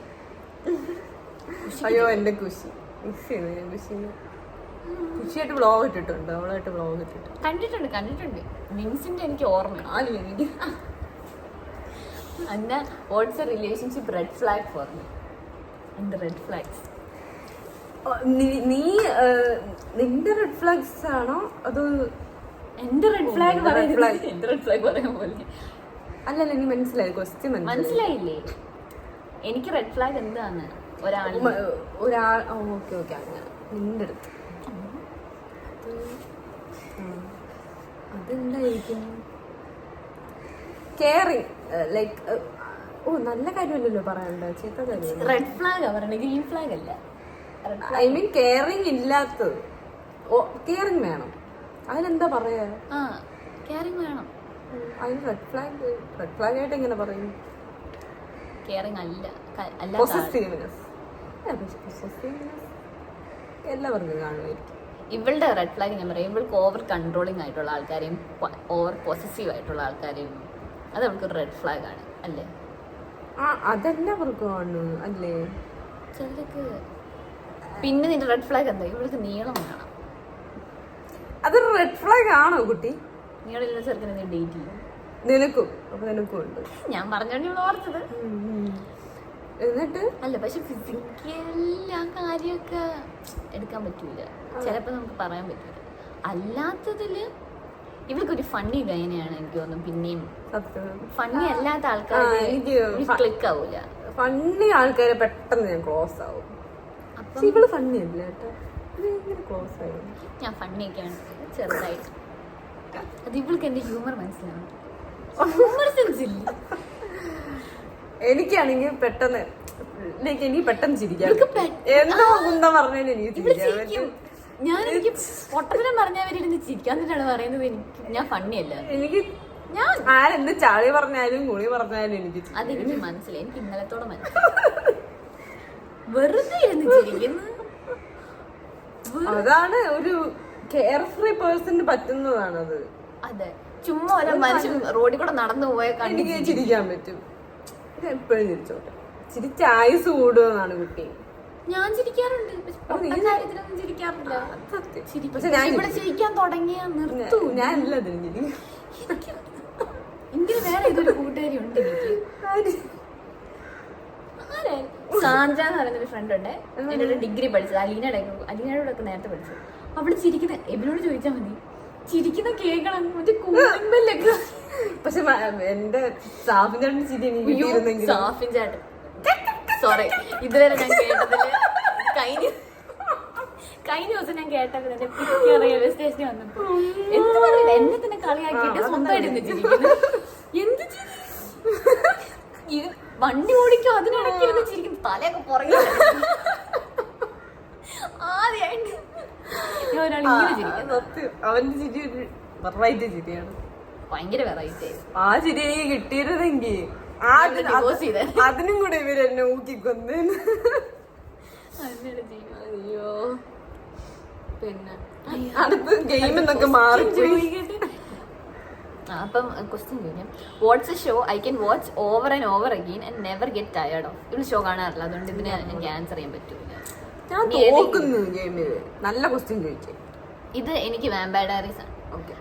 അയ്യോ എന്റെ കുശി മിസ് ചെയ്യുന്നു ഞാൻ. കുശിയായിട്ട് വ്ളോഗ് ഇട്ടിട്ടുണ്ട്. അവളായിട്ട് വ്ളോഗ് ഇട്ടിട്ടുണ്ട്. കണ്ടിട്ടുണ്ട്. മിൻസിന്റെ എനിക്ക് ഓർമ്മയാണ്. Anna what's a relationship red flag for me? എന്ത് റെഡ് ഫ്ലാഗ്സ്? നീ നിന്റെ റെഡ് ഫ്ലാഗ്സ് ആണോ അതോ എന്റെ റെഡ് ഫ്ലാഗ് പറയുന്നത്? എന്റെ റെഡ് ഫ്ലാഗ് പറയാൻ പോലെ അല്ലല്ല. നീ മനസ്സിലായി ക്വസ്റ്റ്യൻ മനസ്സിലായില്ലേ? എനിക്ക് റെഡ് ഫ്ലാഗ് എന്താണ്? ഒരാൾ ഓക്കെ അങ്ങനെ നിന്റെ അടുത്ത് അതെന്തായിരിക്കും? കെയറിങ് ലൈക്ക് നല്ല കാര്യമല്ലല്ലോ പറയണ്ടേ, ചീത്ത കാര്യം. റെഡ് ഫ്ലാഗ് പറയണേ, ഗ്രീൻ ഫ്ലാഗ് അല്ല. ഐ മീൻ കെയറിങ് ഇല്ലാത്തത്. കെയറിങ് വേണം. അതിനെന്താ പറയാ? കെയറിങ് വേണം. അതിന് റെഡ് ഫ്ലാഗ് ആയിട്ട് എങ്ങനെ പറയും? കെയറിങ് അല്ല. പൊസസീവ്നെസ് എല്ലാവർക്കും കാണുമായിരിക്കും. ഇവളുടെ റെഡ് ഫ്ലാഗ് ഞാൻ പറയാം, ഇവൾക്ക് ഓവർ കൺട്രോളിങ് ആയിട്ടുള്ള ആൾക്കാരെയും ഓവർ പൊസസീവ് ആയിട്ടുള്ള ആൾക്കാരെയും അത് അവൾക്ക് റെഡ് ഫ്ലാഗ് ആണ് അല്ലേ? അതെല്ലാവർക്കും ആണ് അല്ലേ? ചിലർക്ക്. പിന്നെ നിന്റെ റെഡ് ഫ്ലാഗ് എന്താ? ഇവൾക്ക് നീളം വേണം. അതൊരു റെഡ് ഫ്ലാഗ് ആണോ കുട്ടി? നീളമില്ല ചെറുക്കനെ നീ ഡേറ്റ് ചെയ്യും. നിനക്കും ഉണ്ട്. ഞാൻ പറഞ്ഞോണ്ട് ഇവിടെ ഓർത്തത്. എന്നിട്ട് അല്ല, പക്ഷെ ഫിസിക്കലി ആ കാര്യമൊക്കെ എടുക്കാൻ പറ്റൂല. ചിലപ്പോ നമുക്ക് പറയാൻ പറ്റൂല. അല്ലാത്തതില് ഇവൾക്കൊരു ഫണ്ണി ഗൈനെയാണ് എനിക്ക് തോന്നുന്നു. പിന്നെയും ഫണ്ണി അല്ലാത്ത ആൾക്കാര് ക്ലിക്ക് ആവൂല. ഫണ്ണി ആൾക്കാരെ പെട്ടെന്ന് ഞാൻ ക്ലോസ് ആവും. ഇവള് ഫണ്ണി അല്ല കേട്ടോ. ക്ലോസ് ആയി ഞാൻ ഫണ്ണിയൊക്കെയാണ് ചെറുതായിട്ട്. അത് ഇവൾക്ക് എന്റെ ഹ്യൂമർ മനസ്സിലാവും. ഹ്യൂമർ സെൻസ് ഇല്ല. എനിക്കാണെങ്കിൽ പെട്ടെന്ന് എനിക്ക് പെട്ടെന്ന് ചിരിക്കാം. എന്തോ കുന്തം പറഞ്ഞാലും എനിക്ക് ചിരിക്കാം. എനിക്ക് പൊട്ടത്തിനും പറഞ്ഞവരിരുന്ന് ചിരിക്കാന്നിട്ടാണ് പറയുന്നത്. എനിക്ക് ഞാൻ ഫണ്ണിയല്ല. ഞാൻ ആരെന്ത് ചാളി പറഞ്ഞാലും കുളി പറഞ്ഞാലും എനിക്ക് അതെനിക്ക് മനസ്സിലായി. എനിക്ക് ഇന്നലത്തോടെ മനസ്സിലായി. വെറുതെ ഇരുന്ന് ചിരിക്കുന്നു. അതാണ് ഒരു കെയർ ഫ്രീ പേഴ്സണിന് പറ്റുന്നതാണത്. അതെ, ചുമ്മാ ഒരു മനുഷ്യൻ റോഡിൽ കൂടെ നടന്നു പോയ എനിക്ക് ചിരിക്കാൻ പറ്റും. എപ്പോഴും ചിരിച്ചോട്ടെ. ചിരിച്ച ആയുസ് കൂടുമെന്നാണ് കുട്ടി. ഞാൻ ചിരിക്കാറുണ്ട്, കാര്യത്തിലൊന്നും ചിരിക്കാറില്ല. ഇവിടെ ചിരിക്കാൻ തുടങ്ങിയ നിർത്തൂ. ഞാൻ എല്ലാത്തിനും ചിരിക്കും. എനിക്ക് വേറെ ഇതൊരു കൂട്ടുകാരി ഉണ്ട്. എനിക്ക് സാഞ്ച എന്ന് പറയുന്ന ഒരു ഫ്രണ്ട് ഉണ്ട്, എന്നോട് ഡിഗ്രി പഠിച്ചത്, അലീനയുടെ ഒക്കെ നേരത്തെ പഠിച്ചത്. അവള് ചിരിക്കുന്ന എബിനോട് ചോദിച്ചാൽ മതി, ചിരിക്കുന്ന കേൾക്കണം, മറ്റേ കൂമ്പല്ലൊക്കെ. പക്ഷെ എന്റെ സാഫിന്റെ ചിരി സാഫിൻ ചേട്ടൻ, സോറി, ഇതുവരെ ഞാൻ കേട്ടതില് കഴിഞ്ഞ ദിവസം ഞാൻ കേട്ടത് എന്റെ പിക്ക് റെയിൽവേ സ്റ്റേഷനിൽ വന്നപ്പോ എന്ത് പറയില്ല, എന്നെ തന്നെ കളിയാക്കിയിട്ട് സ്വന്തമായിട്ട് ചിരിക്കുന്നു. എന്ത് ഇത് വണ്ടി ഓടിക്കോ അതിനിടയ്ക്ക് ഇരുന്ന് ചിരിക്കും, തലയൊക്കെ പുറകെ. ആദ്യമായിട്ട് ഞാൻ ഒരാൾ ഇങ്ങനെ ചിരിക്കും. അവന്റെ ചിരി ഒരു വെറൈറ്റി ചിരിയാണ്, ഭയങ്കര വെറൈറ്റി. ആ ചിരി എനിക്ക് കിട്ടിയിരുന്നെങ്കിൽ അതിനും കൂടെ ഇവര് എന്നെ ഊക്കിക്കൊന്നേന്. അയ്യോ, പിന്നെ അടുത്ത് ഗെയിം എന്നൊക്കെ മാറിപ്പോയി. അപ്പം ക്വസ്റ്റ്യൻ ചോദിക്കാം, what's a show I can watch over and over again and never get tired of? ഇവിടെ ഷോ കാണാറില്ല, അതുകൊണ്ട് ഇതിന് എനിക്ക് ആൻസർ ചെയ്യാൻ പറ്റൂല. ഞാൻ തോക്കുന്നു ഗെയിമില്. നല്ല ക്വസ്റ്റ്യൻ ചോദിച്ചു. ഇത് എനിക്ക് വാമ്പയർ ഡയറീസ് ആണ്.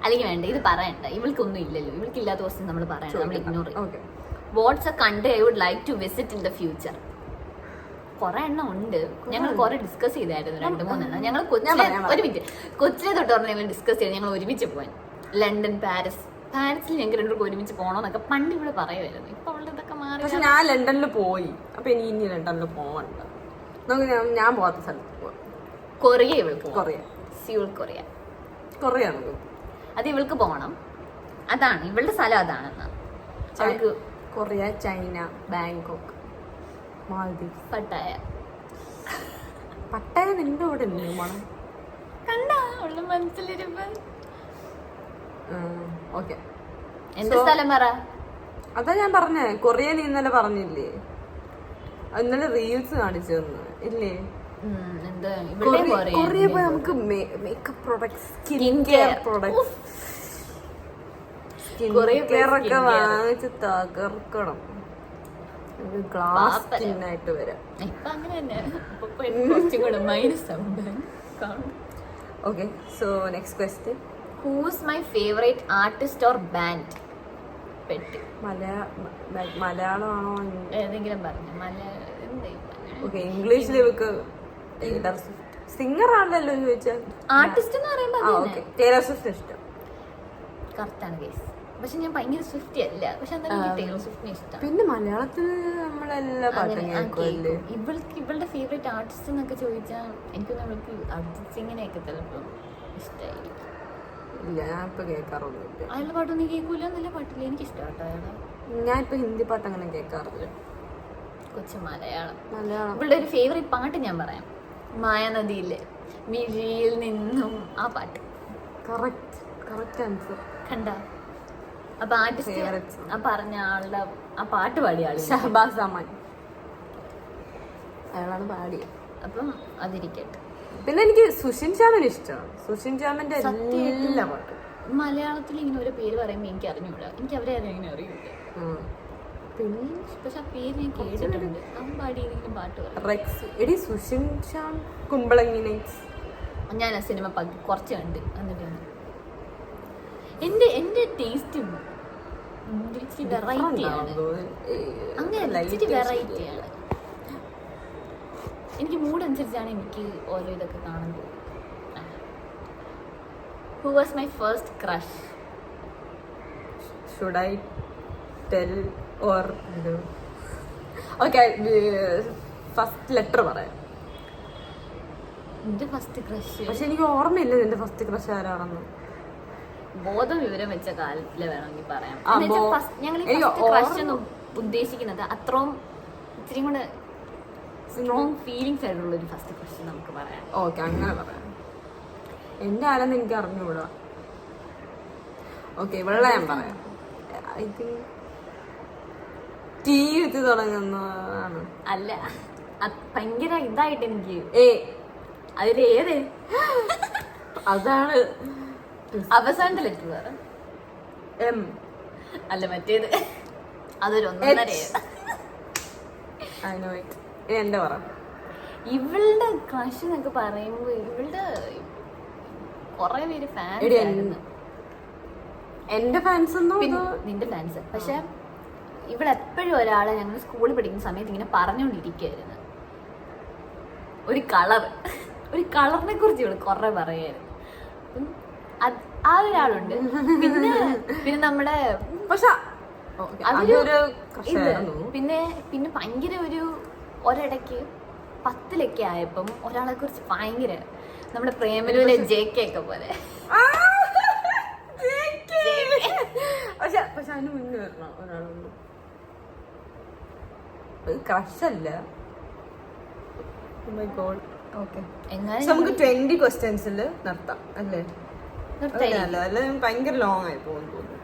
അല്ലെങ്കിൽ വേണ്ട, ഇത് പറയണ്ട, ഇവൾക്കൊന്നും ഇല്ലല്ലോ, ഇവൾക്ക് ഇല്ലാത്ത ക്വസ്റ്റ്യൻ നമ്മൾ പറയണം, നമ്മൾ ഇഗ്നോർ ചെയ്യും. What's a country I would like to visit in the future? കുറെ എണ്ണം ഉണ്ട്, ഞങ്ങൾ കുറെ ഡിസ്കസ് ചെയ്തായിരുന്നു, 2-3 എണ്ണം. ഞങ്ങൾ ഒരു മിനിറ്റ്, കൊച്ചിലെ തൊട്ട് പറഞ്ഞ ഞങ്ങൾ ഡിസ്കസ് ചെയ്ത് ഞങ്ങൾ ഒരുമിച്ച് പോകാൻ. ലണ്ടൻ, പാരീസിൽ ഞങ്ങൾക്ക് 2 ഒരുമിച്ച് പോകണമെന്നൊക്കെ പണ്ട് ഇവിടെ പറയുമായിരുന്നു. ഇപ്പൊ അവളുടെ ഇതൊക്കെ മാറി. പക്ഷെ ഞാൻ ലണ്ടനിൽ പോയി, അപ്പൊ ഇനി ലണ്ടനിൽ പോകണ്ട. ഞാൻ പോകാത്ത സ്ഥലത്ത് പോവാം. കൊറിയ ഇവൾക്ക്, കൊറിയ, സിയൂൾ കൊറിയ. കൊറിയാണ് അത് ഇവൾക്ക് പോകണം, അതാണ് ഇവളുടെ സ്ഥലം, അതാണെന്ന് അവൾക്ക്. Korea, China, Bangkok, Maldives, Pattaya. Pattaya നിന്റെ കൂടെ ഉണ്ട് മണം കണ്ടാ അവളുടെ മനസ്സിലിരുമ്പ. ഓക്കെ, എന്ത് സ്ഥലം പറ? അതാ ഞാൻ പറഞ്ഞേ, കൊറിയ നീ ഇന്നലെ പറഞ്ഞില്ലേ, ഇന്നലെ റീൽസ് കാണിച്ചു തന്നു ഇല്ലേ? കൊറിയ പോയി നമുക്ക് makeup products, skin care products, skin care ഒക്കെ വാങ്ങിച്ച് തകർക്കണം. ഗ്ലാസ് സ്കിന്നായിട്ട് വരാം. Okay, so next question. Who's my favourite artist or band? പെട്ട് മലയാളമാണോ ഏതെങ്കിലും പറഞ്ഞു? ഓക്കെ, ഇംഗ്ലീഷിൽ ഇവക്ക് സിംഗർ ആണല്ലോ ചോദിച്ചാൽ. ആർട്ടിസ്റ്റ് എന്ന് പറയുമ്പോൾ ടേലർ സ്വിഫ്റ്റ് ഇഷ്ടം. കറക്റ്റാണ് കേസ്, പക്ഷെ ഞാൻ ഭയങ്കര സ്വിഫ്റ്റി അല്ല, പക്ഷെ എന്തായാലും ടേലർ സ്വിഫ്റ്റിനെ ഇഷ്ടം. പിന്നെ മലയാളത്തിൽ നമ്മളെല്ലാ പാട്ടും കേൾക്കുമല്ലേ. ഇവളുടെ ഫേവറേറ്റ് ആർട്ടിസ്റ്റ് എന്നൊക്കെ ചോദിച്ചാൽ എനിക്കൊന്നും അവൾക്ക് അർജിത് സിംഗിനെയൊക്കെ ചിലപ്പോൾ ഇഷ്ടമായിരിക്കും. ഇല്ല, ഞാൻ ഇപ്പൊ കേൾക്കാറൊന്നുമില്ല. അയാളുടെ പാട്ടൊന്നും കേൾക്കൂല, നല്ല പാട്ടില്ല, എനിക്ക് ഇഷ്ടമാട്ടോ അയാളെ. ഞാൻ ഇപ്പൊ ഹിന്ദി പാട്ട് അങ്ങനെ കേൾക്കാറില്ല, കൊച്ചു മലയാളം. മലയാളം. ഇവളുടെ ഒരു ഫേവറേറ്റ് പാട്ട് ഞാൻ പറയാം, മായാനദിയിലെ മിഴിയിൽ നിന്നും, ആ പാട്ട്. Correct answer. കണ്ട, അപ്പൊ ആർട്ടിസ്റ്റ് ആ പറഞ്ഞ ആളുടെ ആ പാട്ട് പാടിയ ആള് ഷഹബാസ് അമാൻ, അയാളാണ് പാടിയത്. അപ്പം അതിരിക്കട്ടെ. പിന്നെ എനിക്ക് സുഷിൻ ശ്യാമിന് ഇഷ്ടമാണ്. സുഷിൻ ശ്യാമിന്റെ എല്ലാ പാട്ടും. മലയാളത്തിൽ ഇങ്ങനെ ഒരു പേര് പറയുമ്പോൾ എനിക്ക് അറിഞ്ഞൂടാ, എനിക്ക് അവരെ ഇങ്ങനെ അറിയൂല. പിന്നെ പക്ഷെ ആ പേര് ഞാൻ കേട്ടിട്ടുണ്ട്, അവൻ പാടി ഏതെങ്കിലും പാട്ട് പറയും. എടി സുഷിൻ ശ്യാം കുമ്പളങ്ങി നൈറ്റ്സ് ഞാൻ ആ സിനിമ കുറച്ച് കണ്ട്. എന്നിട്ട് എന്റെ ടേസ്റ്റും വെറൈറ്റിയാണ്, അങ്ങനെ ഇച്ചിരി വെറൈറ്റിയാണ്. എനിക്ക് മൂഡ് അനുസരിച്ചാണ് എനിക്ക് ഓരോ ഇതൊക്കെ കാണാൻ പോകുന്നത്. Who was my first crush? Should I tell or no? Okay, first letter പറയാം. നിന്റെ ഫസ്റ്റ് ക്രഷ്? പക്ഷെ എനിക്ക് ഓർമ്മയില്ല നിന്റെ ഫസ്റ്റ് ക്രഷ് ആരാണെന്ന്. ബോധം വിവരം വെച്ച കാലത്തില് വേണമെങ്കിൽ പറയാം. ഞങ്ങൾ ക്രഷ് എന്ന് ഉദ്ദേശിക്കുന്നത് അത്രയും ഇച്ചിരി കൂടെ സ്ട്രോങ് ഫീലിങ്സ് ആയിട്ടുള്ള ഒരു ഫസ്റ്റ് ക്രഷ് നമുക്ക് പറയാം. ഓക്കെ, അങ്ങനെ പറയാം. എന്റെ ആരെന്ന് എനിക്ക് അറിഞ്ഞുകൂടാ. ഓക്കെ, ഇവളെ ഞാൻ പറയാം. ഐ തിങ്ക് ടീ വെച്ച് തുടങ്ങുന്നതാണ്. അല്ല, ഭയങ്കര ഇതായിട്ട് എനിക്ക് അതിൽ ഏത് അതാണ് അവസാനത്തെ ലെറ്റർ പറ. എം അല്ല, മറ്റേത് അതൊരു 1.5. എന്റെ പറ. ഇവളുടെ ക്രഷ് എന്നൊക്കെ പറയുമ്പോ ഇവളുടെ കൊറേ പേര് ഫാൻസ് ആയിരുന്നു. എന്റെ ഫാൻസ് നിന്റെ ഫാൻസ്. പക്ഷെ ഇവളെപ്പോഴും ഒരാളെ ഞങ്ങൾ സ്കൂളിൽ പഠിക്കുന്ന സമയത്ത് ഇങ്ങനെ പറഞ്ഞുകൊണ്ടിരിക്കുകയായിരുന്നു, ഒരു കളറിനെ കുറിച്ച് ഇവിടെ കുറെ പറയായിരുന്നു. അപ്പം ആ ഒരാളുണ്ട്. പിന്നെ നമ്മുടെ പക്ഷെ അതൊരു പിന്നെ ഭയങ്കര ഒരിടയ്ക്ക് 10-ലൊക്കെ ആയപ്പം ഒരാളെ കുറിച്ച് ഭയങ്കര നമ്മുടെ പ്രേമലുവിലെ JK ഒക്കെ പോലെ. പക്ഷെ അതിന് മുന്നേ വരണം ഒരാളുണ്ട്. ക്രഷല്ല. നമുക്ക് 20 ക്വസ്റ്റ്യൻസിൽ നിർത്താം അല്ലേ? അല്ല ഭയങ്കര ലോങ് ആയി പോകും തോന്നുന്നു.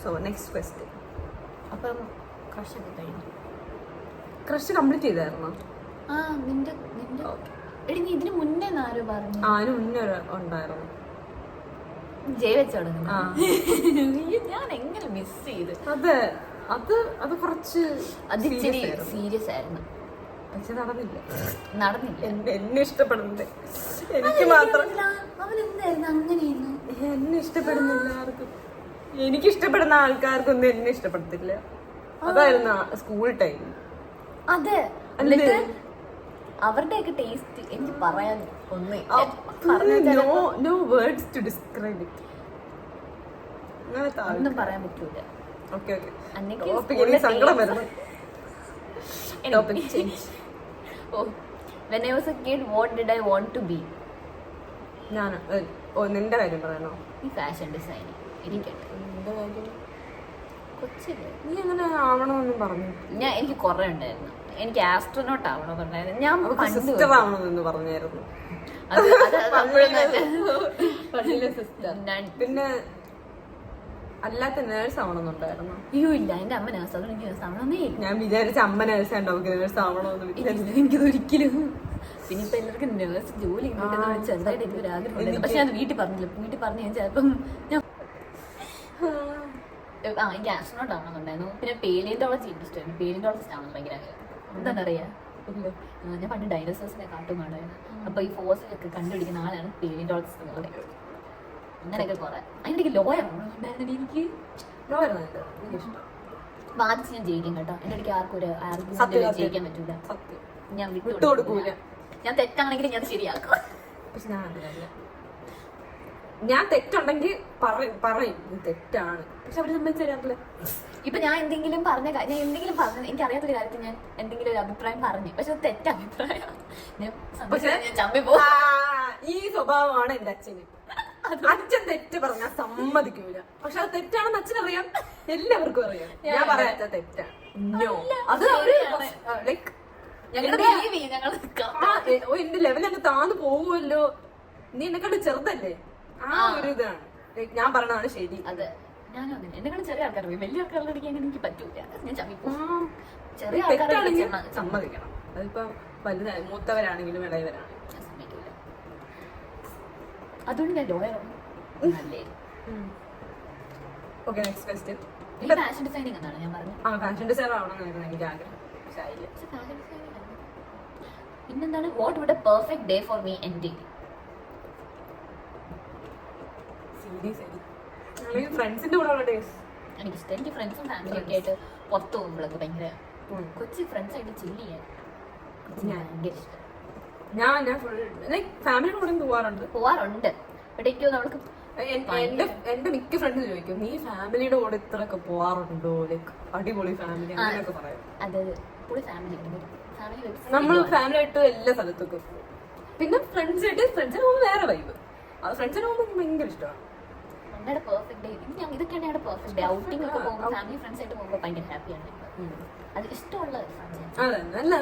So next question. അപ്പം ക്രഷ് ഒക്കെ കഴിഞ്ഞു. ക്രഷ് കംപ്ലീറ്റ് ചെയ്തായിരുന്നോ? നിന്റെ എടി നീ ഇതിന് മുന്നേ ആരോ പറഞ്ഞു. അതിന് മുന്നേ ഉണ്ടായിരുന്നു. ജയ വെച്ച് തുടങ്ങുന്നു. ഞാൻ എങ്ങനെ മിസ് ചെയ്ത്. അത് കുറച്ച് ഇച്ചിരി സീരിയസ് ആയിരുന്നു. പക്ഷെ നടന്നില്ല. എന്നെ ഇഷ്ടപ്പെടുന്നില്ല. എനിക്ക് മാത്രം. അവൻ എന്തായിരുന്നു അങ്ങനെയായിരുന്നു. എന്നെ ഇഷ്ടപ്പെടുന്നില്ല ആർക്കും. എനിക്ക് ഇഷ്ടപ്പെടുന്ന ആൾക്കാർക്കൊന്നും എന്നെ ഇഷ്ടപ്പെടത്തില്ല. അതായിരുന്നു സ്കൂൾ ടൈം. അതെ, അവരുടെയൊക്കെ ടേസ്റ്റ് എനിക്ക് പറയാൻ no words to describe it. ഒന്നും പറയാൻ പറ്റൂല. സങ്കടം വരുന്നു. When I was a kid, what did I want to be? നിന്റെ കാര്യം പറയണോ? ഈ ഫാഷൻ ഡിസൈനിങ് ഇരിക്കട്ടെ. കൊച്ചില്ലേ നീ എങ്ങനെ ആവണമെന്നും പറഞ്ഞു? എനിക്ക് കുറെ ഉണ്ടായിരുന്നു. എനിക്ക് ആസ്ട്രോനോട്ട് ആവണമെന്നുണ്ടായിരുന്നു. ഞാൻ സിസ്റ്റർ ആവണമെന്ന് പറഞ്ഞായിരുന്നു. പിന്നെ അല്ലാത്ത നേഴ്സ് ആവണമെന്നുണ്ടായിരുന്നു. അയ്യോ ഇല്ല, എന്റെ അമ്മ നേഴ്സ്. അതുകൊണ്ട് എനിക്ക് നേഴ്സ് ആവണമെന്നേ. ഞാൻ വിചാരിച്ച അമ്മ നേഴ്സ് ഉണ്ടാവും നേഴ്സ് ആവണമെന്ന്. എനിക്കതൊരിക്കലും. പിന്നെ ഇപ്പൊ എല്ലാവർക്കും നേഴ്സ് ജോലി ചെറുതായിട്ട് എനിക്കൊരു ആഗ്രഹം. പക്ഷെ അത് വീട്ടിൽ പറഞ്ഞില്ല. വീട്ടിൽ പറഞ്ഞു ഞാൻ ചിലപ്പം എനിക്ക് ആസ്ട്രോനോട്ട് ആവണമെന്നുണ്ടായിരുന്നു. പിന്നെ പേലിയോളജി ഇൻട്രസ്റ്റ് ആയിരുന്നു. പേലിയോളജിസ്റ്റ് ആവണം ഭയങ്കര ആഗ്രഹം. എന്താ അറിയാ, ഞാൻ പണ്ട് ഡൈനോസേഴ്സിനെ കാട്ടും കാണുമായിരുന്നു. അപ്പൊ ഈ ഫോസിലൊക്കെ കണ്ടുപിടിക്കുന്ന ആളാണ് പേലിയോളജിസ്റ്റ് എന്ന് പറയുന്നത്. അങ്ങനെയൊക്കെ കുറെ. അതിന്റെ ലോയർ ആവണമെന്നുണ്ടായിരുന്നു എനിക്ക്. വാദിച്ച് ഞാൻ ജയിക്കും കേട്ടോ. എന്റെ ഇടയ്ക്ക് ആർക്കും ഒരു ആർക്കും ജയിക്കാൻ പറ്റൂല. ഞാൻ വിട്ടുകൊടുക്കൂല. ഞാൻ തെറ്റാണെങ്കിൽ ഞാൻ ശരിയാക്കും. പക്ഷെ ഞാൻ തെറ്റുണ്ടെങ്കിൽ പറയും തെറ്റാണ്. പക്ഷെ അവര് സംബന്ധിച്ച് തരാറില്ല. ഇപ്പൊ ഞാൻ എന്തെങ്കിലും പറഞ്ഞ എനിക്ക് അറിയാത്തൊരു കാര്യത്തിൽ ഞാൻ എന്തെങ്കിലും ഒരു അഭിപ്രായം പറഞ്ഞു, പക്ഷെ അത് തെറ്റ അഭിപ്രായം. ഈ സ്വഭാവമാണ് എന്റെ അച്ഛന്. അച്ഛൻ തെറ്റ് പറഞ്ഞാൽ സമ്മതിക്കൂല. പക്ഷെ അത് തെറ്റാണെന്ന് അച്ഛനറിയാം, എല്ലാവർക്കും അറിയാം. ഞാൻ പറയാത്ത തെറ്റാണ്. അത് ലൈക്ക് എന്റെ ലെവൽ അങ്ങ് താന്ന് പോകുമല്ലോ, നീ എന്നെ കണ്ട് ചെറുതല്ലേ, ആ ഒരു ഇതാണ്. ഞാൻ പറഞ്ഞതാണ് ശരി. അതെ, ഞാനും അങ്ങനെ. എന്നെ കണ്ട് ചെറിയ ആൾക്കാർ വലിയ ആൾക്കാരുടെ അടിക്കാൻ എനിക്ക് പറ്റൂല. ഞാൻ ചമ്മിപ്പോവും. ചെറിയ ആൾക്കാരാണെങ്കിൽ സമ്മതിക്കണം. അതിപ്പോ വലുതായി മൂത്തവരാണെങ്കിലും ഇളയവരാണെങ്കിലും ഞാൻ സമ്മതിക്കില്ല. അതുകൊണ്ട് ഞാൻ ലോയർ നല്ലേ. Okay, next question. Fashion designing എന്നാണ് ഞാൻ പറഞ്ഞത്. ഫാഷൻ ഡിസൈനർ ആവണമെന്നായിരുന്നു എനിക്ക് ആഗ്രഹം. പിന്നെന്താണ് what would a perfect day for me end? ഫ്രണ്ട്സിന്റെ കൂടെ ഉള്ള ഡേയ്സ് എനിക്കിഷ്ടം. എനിക്ക് ഫ്രണ്ട്സും ഫാമിലിയും ഒക്കെ ആയിട്ട് പുറത്ത് പോകുമ്പോഴൊക്കെ ഭയങ്കര കൊച്ചി ഫ്രണ്ട്സ് ആയിട്ട് ചില്ല് ചെയ്യാൻ ഭയങ്കര ഇഷ്ടം. ഞാൻ ഫാമിലിയുടെ കൂടെ പോവാറുണ്ട്. എവിടേക്കോ നമ്മൾക്ക് എന്റെ മിക്ക ഫ്രണ്ട്സ് ചോദിക്കും, നീ ഫാമിലിയുടെ കൂടെ ഇത്രയൊക്കെ പോവാറുണ്ടോ, ലൈക്ക് അടിപൊളി ഫാമിലി അങ്ങനെയൊക്കെ പറയാം. നമ്മൾ ഫാമിലി ആയിട്ട് എല്ലാ സ്ഥലത്തേക്കും. പിന്നെ ഫ്രണ്ട്സിന് പോകുമ്പോൾ വേറെ വൈബ്. അത് ഫ്രണ്ട്സിന് പോകുമ്പോൾ ഭയങ്കര ഇഷ്ടമാണ്. ഇതൊക്കെയാണ് ഞങ്ങളുടെ പെർഫെക്റ്റ് ഡേ. ഔട്ടിംഗ് ഒക്കെ പോകുമ്പോൾ ഫാമിലി ഫ്രണ്ട്സ് ആയിട്ട് പോകുമ്പോൾ ഭയങ്കര ഹാപ്പിയാണ്. അത് ഇഷ്ടമുള്ള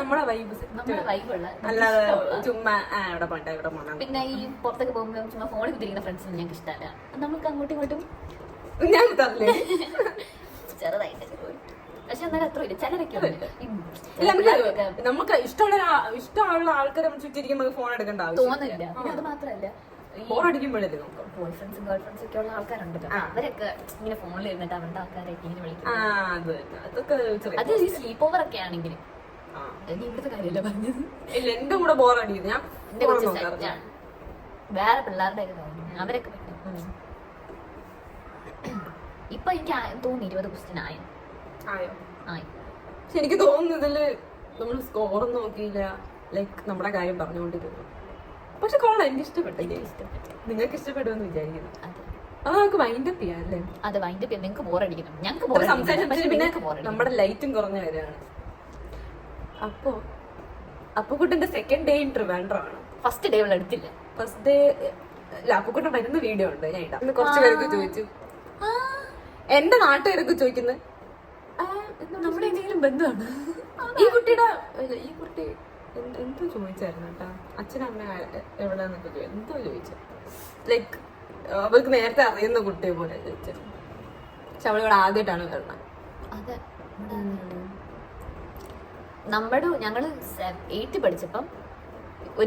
നമ്മുടെ വൈബ്, നമ്മുടെ വൈബുള്ള, അല്ലാതെ ചുമ്മാ ഇവിടെ പോണ്ട ഇവിടെ പോകണം. പിന്നെ ഈ പുറത്തൊക്കെ പോകുമ്പോൾ ചുമ്മാ ഫോണിൽ കുത്തിരിക്കുന്ന ഫ്രണ്ട്സ് ഞങ്ങൾക്ക് ഇഷ്ടമല്ല. നമുക്ക് അങ്ങോട്ടും ഇങ്ങോട്ടും ഞാൻ തരില്ലേ ചെറുതായിട്ട്. പക്ഷെ എന്നാലും അത്ര ഇല്ല. ചിലരൊക്കെ നമുക്ക് ഇഷ്ടമുള്ള ആൾക്കാരെ ചുറ്റിരിക്കുമ്പോൾ ഫോൺ എടുക്കേണ്ട ആവശ്യം തോന്നില്ല. അത് മാത്രമല്ല, ബോറടിക്കുമ്പോഴല്ലേ ബോയ് ഫ്രണ്ട്സും ഗേൾ ഫ്രണ്ട്സും ഒക്കെ ഉള്ള ആൾക്കാരുണ്ടല്ലോ, അവരൊക്കെ ഇങ്ങനെ ഫോണിൽ ഇരുന്നിട്ട് അവരുടെ ആൾക്കാരൊക്കെ ഇങ്ങനെ വിളിക്കും. അത് ഈ സ്ലീപ്പ് ഓവർ ഒക്കെ ആണെങ്കിൽ ഇവിടുത്തെ കാര്യമല്ല പറഞ്ഞത്. ഇല്ല, എന്റെ കൂടെ ബോറടിക്കുന്നത് ഞാൻ എന്റെ കുറച്ച് സെറ്റാണ്. വേറെ പിള്ളേരുടെ ഒക്കെ കാര്യം അവരൊക്കെ ഇപ്പൊ എനിക്ക് തോന്നുന്നു 20 ക്വസ്റ്റ്യൻ ആയോ. പക്ഷെ എനിക്ക് തോന്നുന്നതില് നമ്മള് സ്കോർ നോക്കിയില്ല. ലൈക്ക് നമ്മുടെ കാര്യം പറഞ്ഞുകൊണ്ടിരുന്നു. പക്ഷെ കൊള്ളാം, എനിക്ക് ഇഷ്ടപ്പെട്ടെങ്കിൽ നിങ്ങൾക്ക് ഇഷ്ടപ്പെടുമെന്ന് വിചാരിക്കുന്നു. അത് നമുക്ക് വൈൻഡ് അപ്പ് ചെയ്യാം അല്ലേ? അത് വൈൻഡ് അപ്പ് നിങ്ങൾക്ക് ബോറടിക്കണം, ഞങ്ങൾക്ക് സംസാരിച്ചിട്ട് പിന്നെ നമ്മുടെ ലൈറ്റും കുറഞ്ഞു വരികയാണ്. അപ്പുക്കുട്ടന്റെ സെക്കൻഡ് ഡേ ഇൻ ട്രിവാൻഡ്രമാണ്. ഫസ്റ്റ് ഡേ എടുത്തില്ല. ഫസ്റ്റ് ഡേ അപ്പുക്കുട്ടൻ വരുന്ന വീഡിയോ ഉണ്ട്, ഞാൻ ഇടാം. ഇന്ന് കുറച്ച് പേർക്ക് ചോദിച്ചു, എന്റെ നാട്ടുകാരൊക്കെ ചോദിക്കുന്നത് നമ്മുടെ എന്തെങ്കിലും ബന്ധമാണ് ഈ കുട്ടി എന്തോ ചോദിച്ചായിരുന്നു കേട്ടാ, അച്ഛനമ്മ എവിടെന്നൊക്കെ എന്തോ ചോദിച്ചു. ലൈക്ക് അവൾക്ക് നേരത്തെ അറിയുന്ന കുട്ടിയെ പോലെ ചോദിച്ചു. പക്ഷെ അവളിവിടെ ആദ്യമായിട്ടാണ് വരണം. അതെ, ഞങ്ങള് 8th പഠിച്ചപ്പം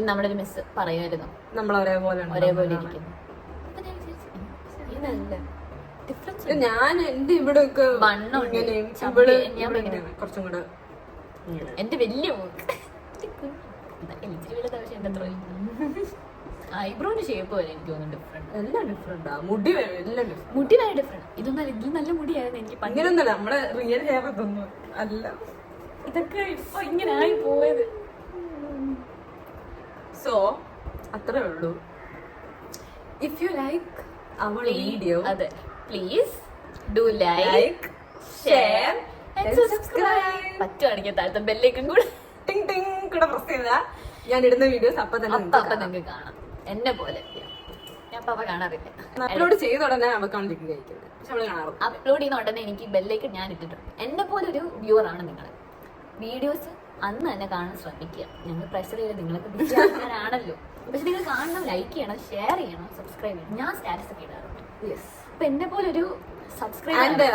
നമ്മുടെ ഒരു മിസ് പറയുമായിരുന്നു നമ്മൾ ഒരേപോലെ ഇരിക്കുന്നു. ഞാൻ എന്റെ ഇവിടെ ഒക്കെ കുറച്ചും കൂടെ എന്റെ വലിയ ഐബ്രോന്റെ ഷേപ്പ് പോലെ എനിക്ക് തോന്നുന്നു ഡിഫറെന്റ്. എല്ലാം ഡിഫറെന്റാ, മുടി എല്ലാം മുടി വരെ ഡിഫറെന്റ്. ഇതിൽ നല്ല മുടിയായിരുന്നു എനിക്ക്. അങ്ങനെയൊന്നുമല്ല, നമ്മളെ റിയൽ ഹെയർ ഇതൊന്നും അല്ല, ഇതൊക്കെ ഇപ്പൊ ഇങ്ങനെ ആയി പോയത്. സോ അത്രേ ഉള്ളൂ. If you like our video, അതെ, please do like, share and subscribe. പറ്റുവാണെങ്കിൽ താഴത്തെ ബെല്ലേക്കും കൂടെ ടിങ് ടിങ് കൂടെ പ്രസ് ചെയ്താ ഞാൻ ഇടുന്ന വീഡിയോസ് അപ്പൊ തന്നെ നിങ്ങൾക്ക് കാണാം. എന്നെ പോലെ ഞാൻ അപ്പൊ കാണാറില്ല. അപ്ലോഡ് ചെയ്ത ഉടനെ അവക്കാണ് ലിങ്ക് കഴിക്കുന്നത്. പക്ഷെ നമ്മള് കാണാറുണ്ട്. അപ്ലോഡ് ചെയ്യുന്ന ഉടനെ എനിക്ക് ബെല്ലേക്ക് ഞാൻ ഇട്ടിട്ടുണ്ട്. എന്നെ പോലെ ഒരു വ്യൂവർ ആണ് നിങ്ങൾ. വീഡിയോസ് അന്ന് തന്നെ കാണാൻ ശ്രമിക്കുക. ഞങ്ങൾ പ്രഷർ ചെയ്ത് നിങ്ങൾക്ക് ബിസി ആക്കാനാണല്ലോ. പക്ഷെ നിങ്ങൾ കാണണം, ലൈക്ക് ചെയ്യണം, ഷെയർ ചെയ്യണം, സബ്സ്ക്രൈബ് ചെയ്യണം. ഞാൻ സ്റ്റാറ്റസ് ഒക്കെ ഇടാറുണ്ട്. അപ്പൊ എന്നെ പോലെ ഒരു സബ്സ്ക്രൈബ്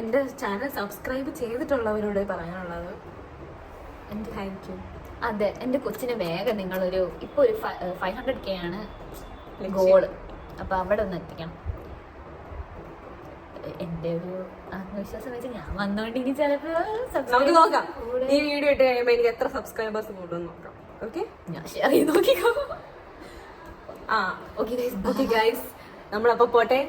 എന്റെ ചാനൽ സബ്സ്ക്രൈബ് ചെയ്തിട്ടുള്ളവരോട് പറയാനുള്ളത് താങ്ക് യു. അതെ, എന്റെ കൊച്ചിന് വേഗം നിങ്ങളൊരു ഇപ്പൊ ഒരു 500K ആണ് ഗോള്. അപ്പൊ അവിടെ ഒന്ന് എത്തിക്കണം. എന്റെ ഒരു ആത്മവിശ്വാസം വെച്ച് ഞാൻ വന്നോണ്ട് ഇനി ചിലപ്പോ നമുക്ക് നോക്കാം. ഈ വീഡിയോ ഇട്ട് കഴിയുമ്പോ എനിക്ക് എത്ര സബ്സ്ക്രൈബേഴ്സ് കൂടും നോക്കാം. ഓക്കെ, ഞാൻ ഷെയർ ചെയ്ത് നോക്കിക്കോ. ഓക്കെ ഗൈസ്, നമ്മളപ്പോ പോട്ടെ.